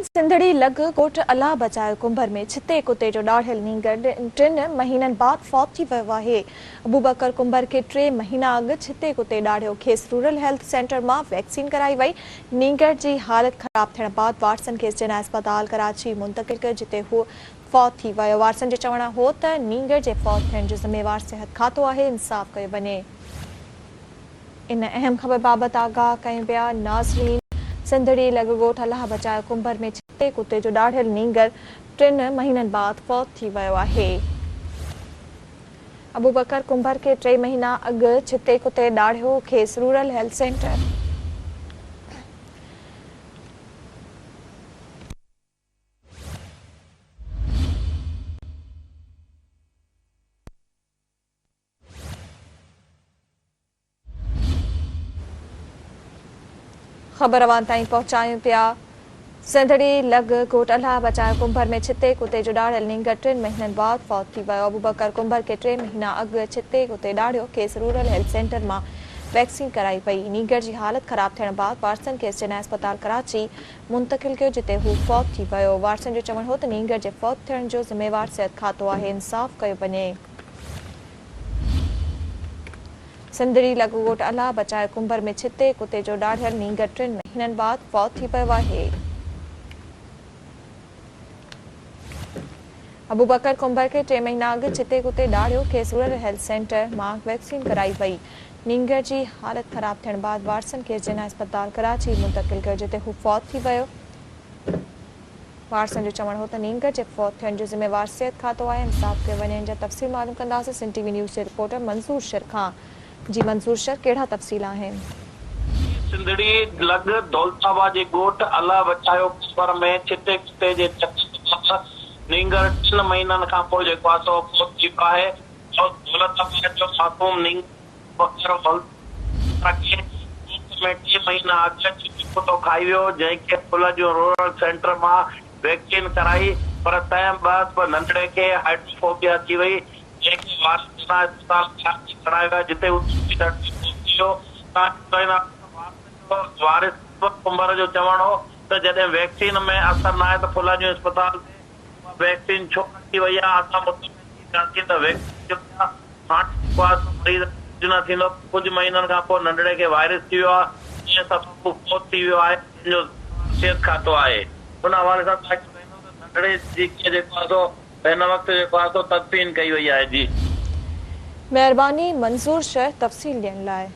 सिंधड़ी लग कोट अला बचायो कुंभर में छिते कुते जो ॾाढ़ियल नींगर 3 महीननि बाद फौत थी वियो आहे। अबूबकर कुंभर के 3 महीना अॻु छिते कुते ॾाढ़ियो खेस रूरल हेल्थ सेंटर मां वैक्सीन कराई वई। नींगर जी हालत ख़राब थियण बाद वारसन खे जिना अस्पताल कराची मुंतकिल कयो जिते हू फौत थी वियो। वारसन जो चवण हो त नींगर जे फौत थियण जो ज़िम्मेवार सिहत खातो आहे, इंसाफ़ कयो वञे। इन अहम ख़बर बाबति आगाह कयूं पिया नाज़रीन। सिंधड़ी लॻ ॻोठ अलाह बचायो कुंभर में छिते कुते जो ॾाढ़ियल नींगर 3 महीननि बाद फौत थी वियो आहे। अबूबकर कुंभर के 3 महीना अॻु छिते कुते ॾाढ़ियो खेस रूरल हेल्थ सेंटर ख़बर अवां ताईं पहुचायूं पिया। सिंधड़ी लॻ ॻोठ अलाह बचायो कुंभर में छिते कुते जो ॾाढ़ियल नींगर 3 महीननि बाद फौत थी वियो। अबूबकर कुंभर के 3 महीना अॻु छिते कुते ॾाढ़ियो खेस रूरल हेल्थ सेंटर मां वैक्सीन कराई वई। नींगर जी हालत ख़राब थियण बाद वारसन खे जिना अस्पताल कराची मुंतकिल कयो जिते हू फौत थी वियो। वारसन जो चवण हो त नींगर जे फौत थियण जो ज़िम्मेवार सिहत खातो आहे, इंसाफ़ कयो वञे। सिंधड़ी लॻ ॻोठ अलाह बचायो कुंभर में छिते कुते जो ॾाढ़ियल नींगर 3 महीननि बाद फौत थी वियो आहे। अबूबकर कुंभर के 3 महीना अॻु छिते कुते ॾाढ़ियो खेस रूरल हेल्थ सेंटर मां वैक्सीन कराई वई। नींगर जी हालत ख़राब थियण बाद वारसन खे जिना अस्पताल कराची मुंतकिल कयो जिते हू फौत थी वियो। वारसन जो चवण हो त नींगर जे फौत थियण जो ज़िम्मेवार सिहत खातो आहे, इंसाफ़ कयो वञे। इन जा तफ़सील मालूम कंदासीं सिंध टीवी न्यूज़ जे रिपोर्टर मंसूर शर खां। जी मंसूर शर, कहिड़ा तफ़सील आहिनि? सिंधड़ी लॻ दौलताबाद जे ॻोठ अलाह बचायो कुंभर में छिते कुते जे नींगर 3 महीननि खां पोइ जेको आहे सो फौत थी वियो आहे। दौलताबाद जो मासूम में 3 महीना अॻु कुतो खाई वियो, जंहिंखे फुल जो रूरल सेंटर मां वैक्सीन कराई, पर तंहिं बाद नंढड़े खे हाइड्रोफोबिया थी वई, जंहिंखे वारस करायो वियो जिते वारिस कुंभर जो चवण हो त जॾहिं वैक्सीन में असर न आहे त फुल जो अस्पताल वैक्सीन छो थी वई आहे। असां थींदो कुझु महीननि खां पोइ नंढड़े खे वायरस थी वियो आहे, फौत थी वियो आहे, जो सिहत खातो आहे। उन हवाले सां नंढड़े जी जेको आहे सो हिन वक़्तु जेको आहे सो तदफीन कई वई आहे। जी महिरबानी मंसूर शर तफ़सील ॾियण लाइ।